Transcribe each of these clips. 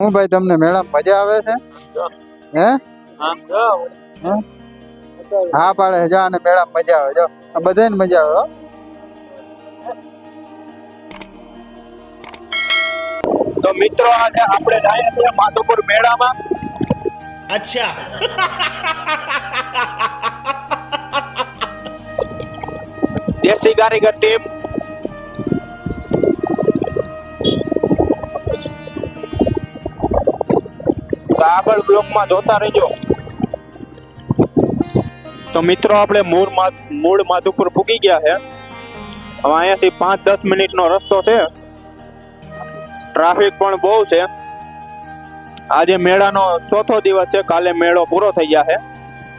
હું ભાઈ તમને મેળામાં મજા આવે છે? હે હા પાડે જા અને મેળામાં મજા આવે. જો આ બધાને મજા આવે હો. તો મિત્રો આજે આપણે જાય છે માધવપુર મેળામાં. अच्छा દેશી કારીગર ટીમ તો આગળ બ્લોકમાં જોતા રહેજો. તો મિત્રો આપણે મૂળ માધવપુર પૂગી ગયા છે. હવે અહીંયાથી 5-10 મિનિટનો રસ્તો છે. ટ્રાફિક પણ બહુ છે. આજે મેળાનો ચોથો દિવસ છે. કાલે મેળો પૂરો થઈ ગયા છે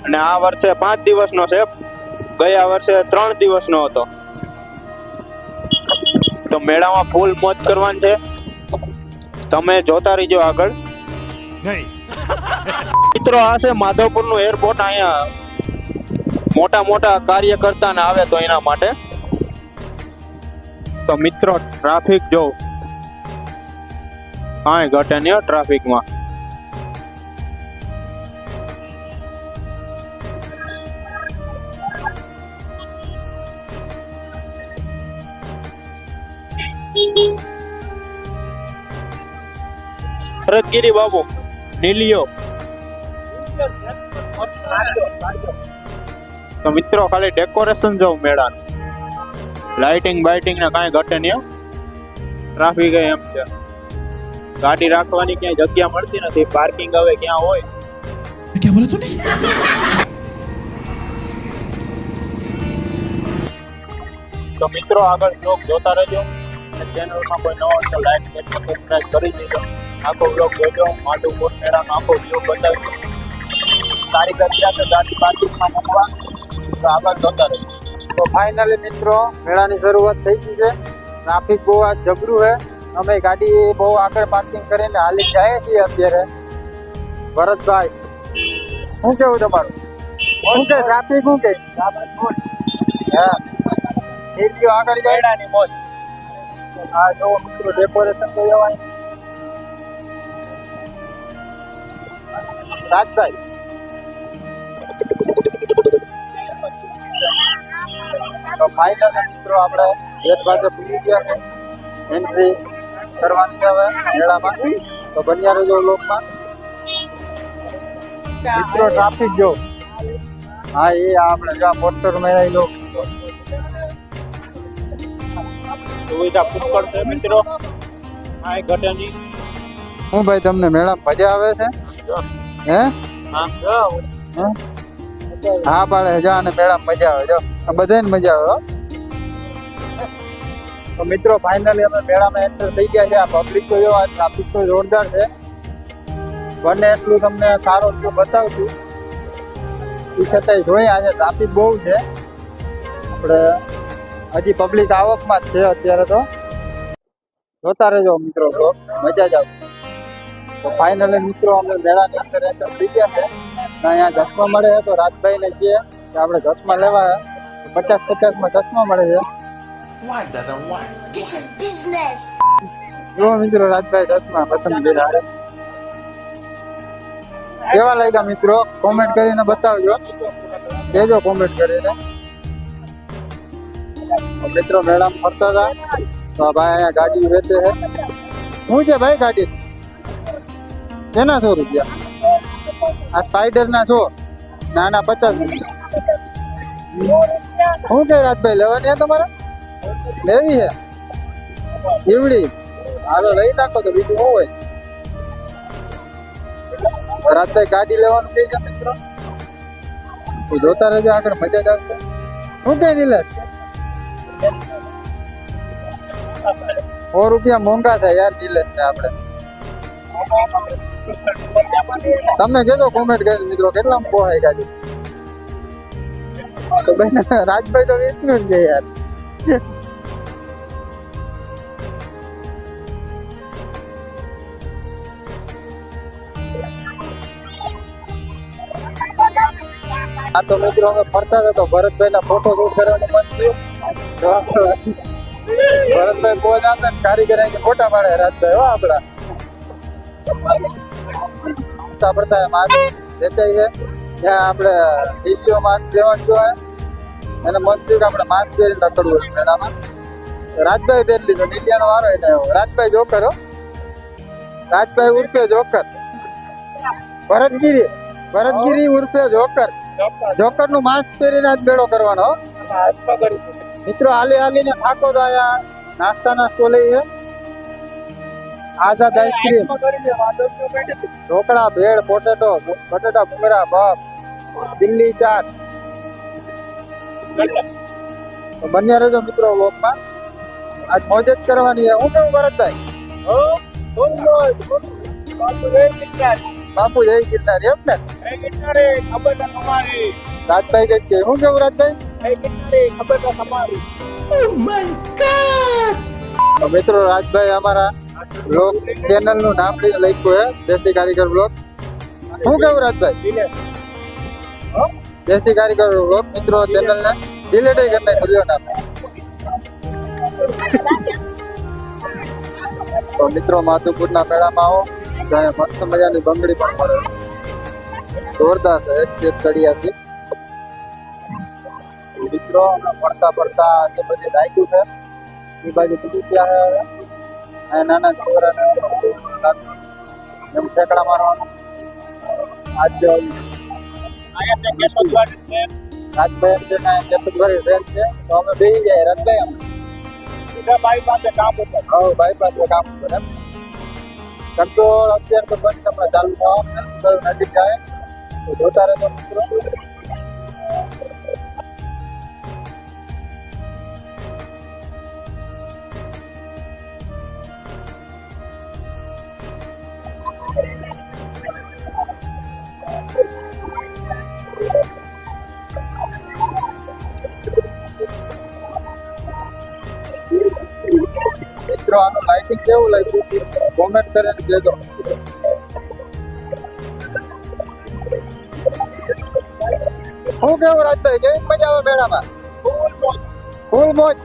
અને આ વર્ષે 5 દિવસનો છે. ગયા વર્ષે 3 દિવસનો હતો. તો મેળામાં ફૂલ મોજ કરવાની છે. તમે જોતા રહીજો આગળ. नहीं મિત્રો આ છે માધવપુરનું એરપોર્ટ. અહીંયા મોટા મોટા કાર્યકર્તા ને આવે તો એના માટે. તો મિત્રો ટ્રાફિક જો કાંઈ ઘટે નહીં ટ્રાફિકમાં. ભરતગીરી બાબુ નીલિયો. તો મિત્રો ખાલી ડેકોરેશન જોઉં મેળાનું. લાઇટિંગ બાઇટિંગ ને કાંઈ ઘટે નહીં. ટ્રાફિક એમ છે. ગાડી રાખવાની ક્યાંય જગ્યા મળતી નથી. પાર્કિંગ હવે ક્યાં હોય. क्या बोला तूने તો મિત્રો આગળ બ્લોગ જોતા રહેજો. ચેનલમાં કોઈ નવો તો લાઈક સબસ્ક્રાઇબ કરી દેજો. આખો બ્લોગ જોજો. માધવપુર મેળાનો આખો વ્યૂ બતાવીશું. કારીગર ત્યાં તો ગાડી પાર્કિંગમાં મૂકવા. તો આગળ જોતા રહેજો. તો ફાઇનલી મિત્રો મેળાની શરૂઆત થઈ ગઈ છે. ટ્રાફિક બહુ આજ જબરું છે. અમે ગાડી બહુ આગળ પાર્કિંગ કરીને હાલી જાય છીએ અત્યારે. ભરતભાઈ શું કેવું તમારું? શું કે ટ્રાફિક શું કે? હા નીકળ્યો આગળ જાય. મેળાની મોજ. હા જો મિત્રો ડેકોરેશન તો જવાય. રાજભાઈ તો ફાઇનલ મિત્રો આપણે એક બાજુ પૂરી ગયા છે. એન્ટ્રી કરવાની છે હવે મેળામાં. તો બન્યા રહેજો લોકમાં. મિત્રો ટ્રાફિક જો. હા એ આપણે જો પોસ્ટર મેળાઈ લો. સુવિધા પુષ્કળ છે મિત્રો. કાંઈ ઘટે નહીં. શું ભાઈ તમને મેળામાં મજા આવે છે? હે આમ જો હા પાડે જા અને મેળામાં મજા આવે. જો આ બધાને મજા આવે હો. તો મિત્રો ફાઇનલી અમે મેળામાં એન્ટર થઈ ગયા છે. આ પબ્લિક તો જો આ ટ્રાફિક તો જોરદાર છે. બને એટલું તમને સારો વ્યૂ બતાવશું. એ છતાંય જોઈએ આજે ટ્રાફિક બહુ છે. આપણે હજી પબ્લિક આવકમાં જ છે અત્યારે. તો જોતા રહેજો મિત્રો બ્લોગ. મજા જ આવશે. તો ફાઇનલી મિત્રો અમે મેળાની અંદર એન્ટર થઈ ગયા છે. અહીંયા ચશ્મા મળે છે. તો રાજભાઈને કહીએ કે આપણે ચશ્મા લેવા 50-50માં ચશ્મા મળે છે. why दादा why This is business. જો મિત્રો રાજભાઈ ચશ્મા પસંદ કર્યા છે. કેવા લાગ્યા મિત્રો? કોમેન્ટ કરીને બતાવજો. કેજો કોમેન્ટ કરીને. તો મિત્રો મેળામાં ફરતા હતા તો આ ભાઈ અહીંયા ગાડી વેચે છે. શું છે ભાઈ ગાડી? કેના 100 રૂપિયા? આ સ્પાઈડર ના 100. નાના 50. શું છે રાજભાઈ લેવાની છે તમારે? લેવી છે જીવડી? હાલો લઈ નાખો તો બીજું શું હોય. રાજભાઈ ગાડી લેવાનું કહે છે મિત્રો. તો જોતા રહેજો આગળ. મજા જ આવશે. શું કે નીલેશ? 100 રૂપિયા મોંઘા થાય યાર નીલેશ ને આપણે. તમે કેજો કોમેન્ટ કરી મિત્રો કેટલામાં પોહાય ગાડી. તો ભાઈ રાજભાઈ તો વેચનું જ છે યાર. આ તો મિત્રો અમે ફરતા હતા તો ભરતભાઈ ના ફોટો શૂટ કરવાનું મન થયું. ભરતભાઈ કોઈ ના કારીગર ફોટા પાડે રાજભાઈ હો આપડા. ઉડતા પડતા માસ્ક વેચાય છે ત્યાં આપણે ડીપીઓ માસ્ક લેવાનું જોઈએ અને મન થયું કે આપણે માસ્ક પહેરીને રખડવું હોય મેળામાં રાજભાઈ પહેરી લીધો નીતિયાનો વારો એને આવ્યો રાજભાઈ જોકર હો રાજભાઈ ઉર્ફે જોકર ભરતગીરી ઉર્ફે જોકર નું માસ્ક પહેરીને આજ બેડો કરવાનો હો. મિત્રો હાલીને થાકો તો આયા નાસ્તાના સ્ટોલે છે આઝાદ આઈસ્ક્રીમ ઢોકળા ભેળ પોટેટો બટેટા ભૂંગળા બફ દિલ્હી ચાટ તો બન્યા રહેજો મિત્રો વ્લોગમાં આજ મોજ જ કરવાની છે હું કેવું ભરતભાઈ બાપુ જય ગિરનાર એમ ને રાજભાઈ કઈક કે હું કેવું રાજભાઈ તો મિત્રો રાજભાઈ અમારા બ્લોગ ચેનલ નું નામ લખ્યું છે દેશી કારીગર બ્લોગ શું કેવું રાજભાઈ દેશી કારીગર બ્લોગ મિત્રો ચેનલ ને ડિલીટ કરી નાખ્યો નામ તો મિત્રો માધુપુરના મેળામાં આવો ત્યાં મસ્ત મજાની બંગડી પણ મળે જોરદાર છે એક ચડિયાથી મિત્રો પડતા જે બધી રાખ્યું છે એ બાજુ બીજું ત્યાં છે નાના છોકરાને એમ ઠેકડા મારવાનું આજ રાજભાઈ છે ને કેશોદવાડી ટ્રેન છે તો અમે બેસી જાય રાજભાઈ અમે બાઈ પાસે કામ ઉપર એમ કંટ્રોલ અત્યારે તો બંધ હમણાં ચાલુ થવાનું નજીક જાય તો જોતા રહેજો મિત્રો મિત્રો આનું લાઇટિંગ કેવું લાગ્યું કોમેન્ટ કરીને કહેજો શું કેવું રાજભાઈ કેવી મજા આવે મેળામાં ફૂલ મોજ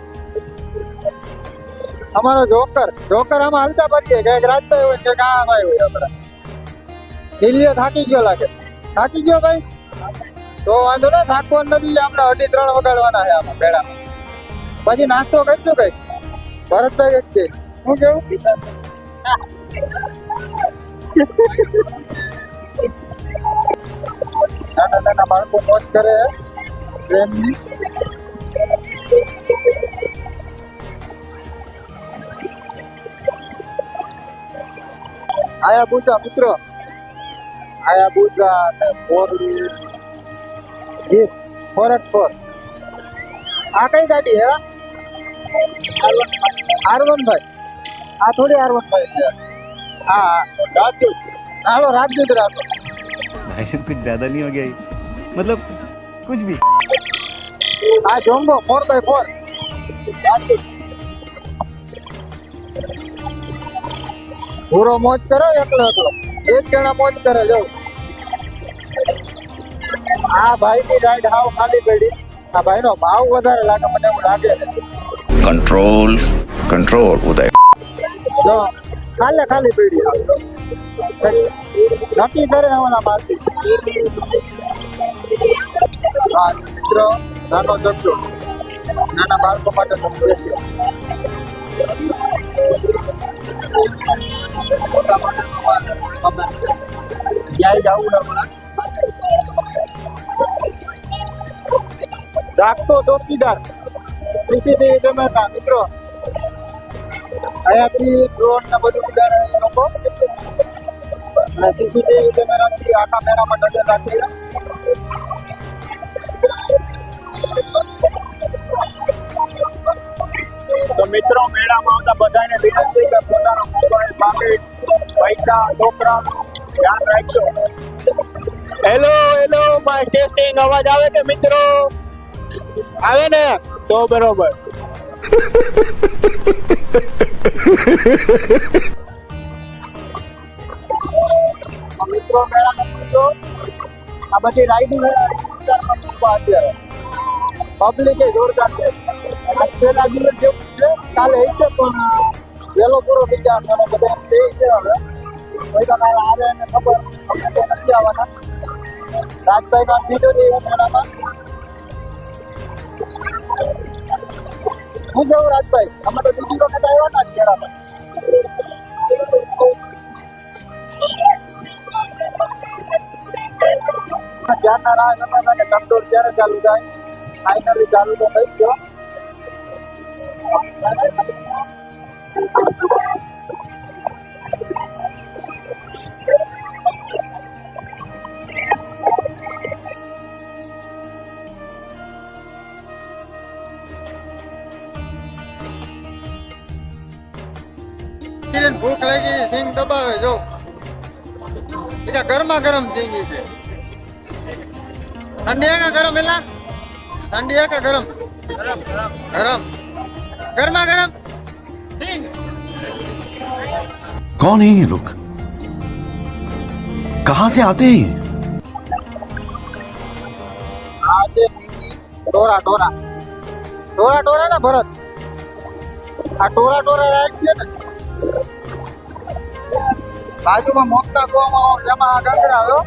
અમારો જોકર આમાં હાલતા પડીએ કે રાજભાઈ હોય કે આ ભાઈ હોય આપડે દિલ્હીઓ થાકી ગયો લાગે થાકી ગયો ભાઈ તો વાંધો ને થાકવાનું નથી આપણે 2:30 વગાડવાના છે આમાં મેળામાં પછી નાસ્તો કરશું કઈ ભરતભાઈ કે શું કેવું નાના બાળકો મોજ કરે ટ્રેનની આયાબુજા મિત્રો આયાબુજા અને 4x4 આ કઈ ગાડી હે R1 ભાઈ આ થોડી R1 ભાઈ છે હા રાજદૂત હાલો રાજદૂત રાખો भाई साहब कुछ ज्यादा नहीं हो गया ये? मतलब कुछ भी આ જોમ્બો 4x4 પૂરો મોજ કરો એકલો એક જણા મોજ કરે જો આ ભાઈ ની રાઈડ હાવ ખાલી પડી આ ભાઈ નો ભાવ વધારે લાગે મને એવું લાગે છે કંટ્રોલ ઉદય જો ખાલી પડી નક્કી કરે ઓલા મારતી હા મિત્રો નાનો જગજો નાના બાળકો માટે સ્પેશિયલ જાય જાવું હમણાં રાખતો ચોકીદાર સીસીટીવી કેમેરા મિત્રો અહીંયાથી ડ્રોન ને બધું ઉડાડે એ લોકો અને સીસીટીવી કેમેરાથી આખા મેળામાં નજર રાખે તો મિત્રો મેળામાં આવતા બધાને વિનંતી કે પોતાનો મોબાઈલ પાકીટ પૈસા છોકરા ધ્યાન રાખજો હેલો માય ટેસ્ટિંગ અવાજ આવે કે મિત્રો આવે ને તો બરોબર મિત્રો મેળામાં પૂછો આ બધી રાઈડિંગ વિસ્તારમાં ખૂબ અત્યારે પબ્લિક એ જોરદાર છે આ છેલ્લા દિવસ જેવું છે કાલે એ છે પણ વહેલો પૂરો થઈ જવાનો બધા એમ કહે છે હવે કોઈ તમારે આવે એને ખબર અમને તો નથી આવવાના. રાજભાઈ નો બીજો દિવસ મેળામાં શું કેવું રાજભાઈ? અમે તો બીજી વખત આવ્યા ના મેળામાં. ધ્યાનના રાહ જોતા હતા કે કંટ્રોલ ક્યારે ચાલુ થાય. ફાઇનલી ચાલુ તો થઈ ગયો. ભૂખ લાગી છે, સિંગ દબાવે જો. ગરમા ગરમ સિંગ છે. ઠંડી है का गरम मिला? ठंडी है का गरम? गरम गरमा गरम। कौन है ये लोग? कहां से आते हैं? આજે ટોરા ટોરા ટોરા ટોરા ને ભરત આ ટોરા ટોરા રાખીએ ને બાજુમાં મોટા ગોમાં એમાં આ ગંગરા આવ્યો.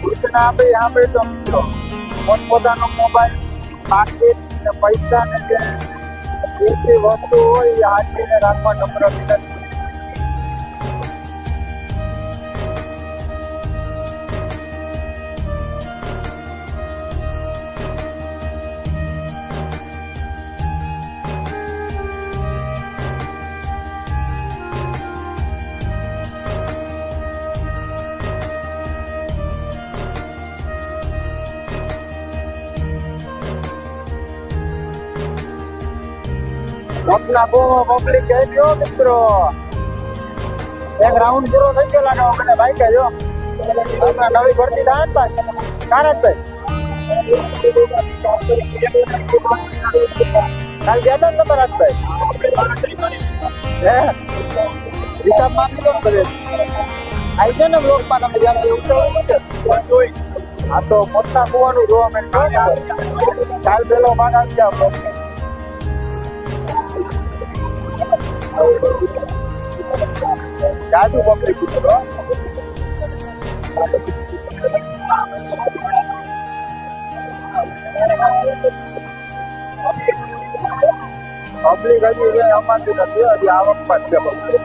સૂચના આપે यहाँ पे તો મિત્રો પોતપોતાનો મોબાઈલ પાકીટ ને પૈસા ને જે કિંમતી વસ્તુ હોય એ હાથવીને રાખવા નમ્ર વિનંતી. अपना पब्लिक कह दियो मित्रो एक राउंड पूरो થઈ ગયો લાગે આપણે ભાઈ કહેજો આપણા નવી ભરતી થાય ને ભાઈ કારતભાઈ કાલ ગયા હતા ને તમારા રાજભાઈ હિસાબ માંગી લો કરે આઈ છે ને બ્લોકમાં તમે જયારે એવું તો આ તો મોટા કુવાનું જોવા મળે કાલ પેલો ભાગ આવી જાવ બ્લોક જાદુ પબ્લિક મિત્રો પબ્લિક હજી જે અમારી નથી હજી આવકમાં જ છે પબ્લિક.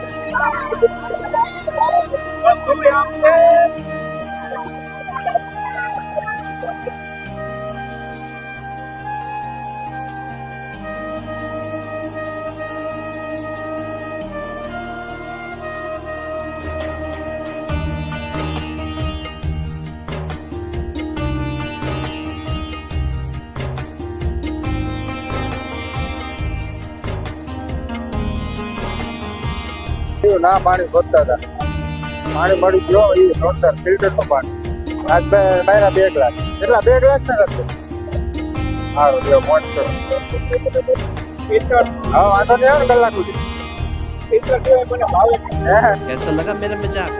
ના પાણી ભરતા હતા પાણી મળી ગયો એ જોરદાર ફિલ્ટર નું પાણી આજ બાયરા 2 ગ્લાસ કેટલા 2 ગ્લાસ ને કરતો સારું લ્યો મોટો હા વાંધો નહીં આવે કલાક સુધી ફિલ્ટર કેવાય મને ભાવે कैसा लगा मेरा मजाक?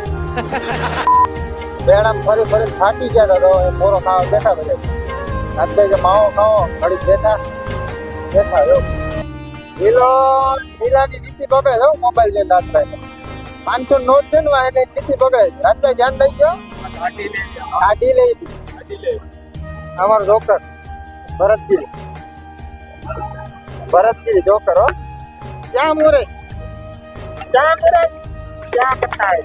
બેડામ ફરી ફરી થાકી ગયા હતા તો મોરો ખાવા બેઠા બધા રાજભાઈ કે માવો ખાઓ ઘડી બેઠા જો લીલાની નીતિ પકડે છે મોબાઈલ લઈને રાજભાઈ 500 નોટ છે ને એટલે નીતિ પકડે છે રાજભાઈ ધ્યાન દઈ ગયો કાઢી લઈ અમારો જોકર ભરતગીરી જોકર હો ક્યાં મોરે ક્યાં કરતા હે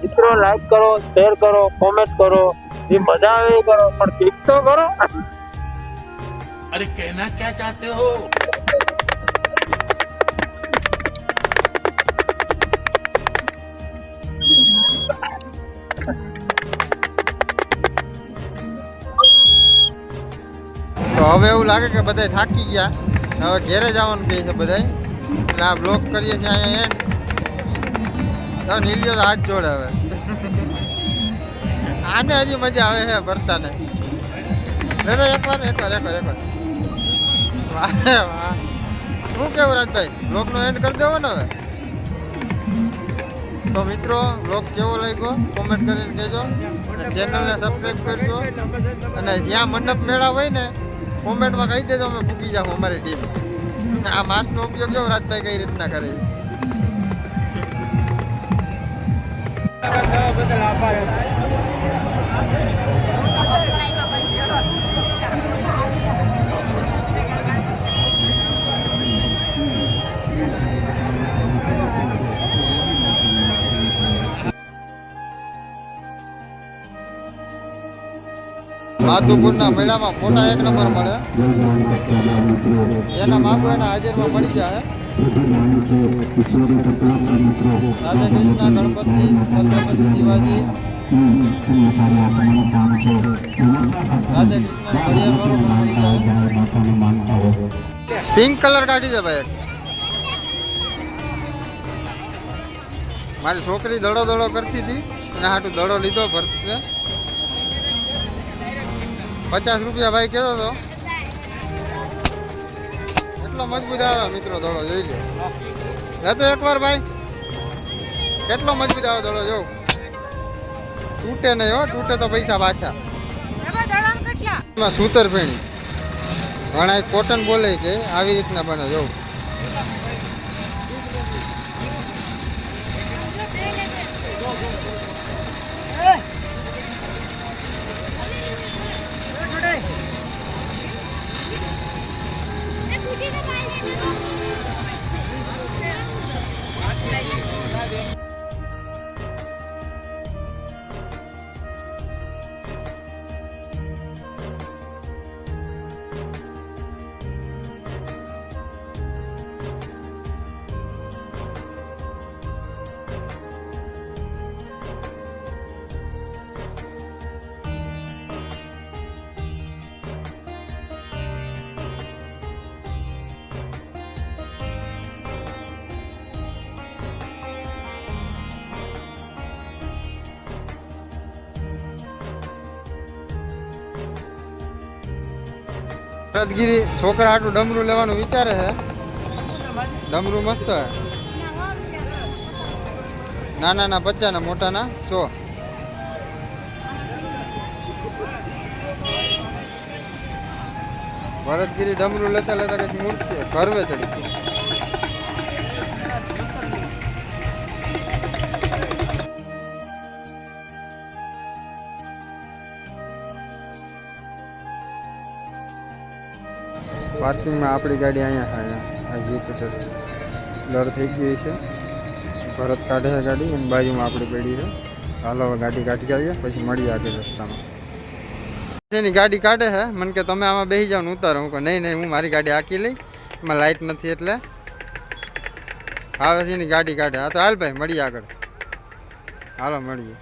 મિત્રો લાઈક કરો શેર કરો કોમેન્ટ કરો ये मजा આવે કરો પણ ક્લિક તો કરો. अरे कहना क्या चाहते हो? તો હવે એવું લાગે કે બધા થાકી ગયા હવે ઘેરે જવાનું કહે છે બધા એટલે આ બ્લોક કરીએ છીએ અહીંયા એન્ડ તો નીલિયો તો હાથ જોડે હવે આને હજી મજા આવે છે ભરતાને એકવાર વાહ વાહ શું કેવું રાજભાઈ બ્લોકનો એન્ડ કરી દેવો ને હવે તો મિત્રો વ્લોગ કેવો લાગ્યો કોમેન્ટ કરીને કહેજો અને ચેનલને સબસ્ક્રાઈબ કરજો અને જ્યાં મંડપ મેળા હોય ને કોમેન્ટમાં કહી દેજો, અમે પૂકી જાઉં અમારી ટીમ. આ માસ્કનો ઉપયોગ કેવો રાજભાઈ કઈ રીતના કરે છે. માધુપુરના મેળામાં ફોટા એક નંબર મળે, એના માગો એના હાજરમાં મળી જાય. રાધે કૃષ્ણ, ગણપતિ, છત્રપતિ શિવાજી, રાધે કૃષ્ણ ઘડિયાળ વાળો પણ મળી જાય. પિંક કલર કાઢી દે ભાઈ. મારી છોકરી દડો દડો કરતી હતી, એના હાટું દડો લીધો ભરતે. 50 રૂપિયા ભાઈ કહેતો હતો. એટલો મજબૂત આવે મિત્રો દડો, જોઈ લે. લેતો એકવાર ભાઈ, કેટલો મજબૂત આવે દડો, જો તૂટે નહીં હો, તૂટે તો પૈસા પાછા. સૂતર ફેણી ઘણા એક કોટન બોલે કે આવી રીતના બને, જો ભરતગીરી છોકરા હાટું ડમરું લેવાનું વિચારે છે. ડમરું મસ્ત હે, નાના ના 50 ના, મોટા ના 100. ભરતગીરી ડમરું લેતા લેતા કઈક મૂર્તિ ઘરવે ચડી ગઈ. પાર્કિંગમાં આપણી ગાડી અહીંયા આ જુપિટર બ્લર થઈ ગઈ છે. ભરત કાઢે છે ગાડી, એની બાજુમાં આપણી પડી છે. હાલો હવે ગાડી કાઢી આવીએ, પછી મળીએ આગળ રસ્તામાં. એની ગાડી કાઢે છે, મને કે તમે આમાં બેસી જાઓ ને ઉતારો. હું કહું નહીં હું મારી ગાડી હાકી લઈ, એમાં લાઇટ નથી એટલે. આવે છે એની ગાડી કાઢે. હા તો હાલ ભાઈ મળીએ આગળ, હાલો મળીએ.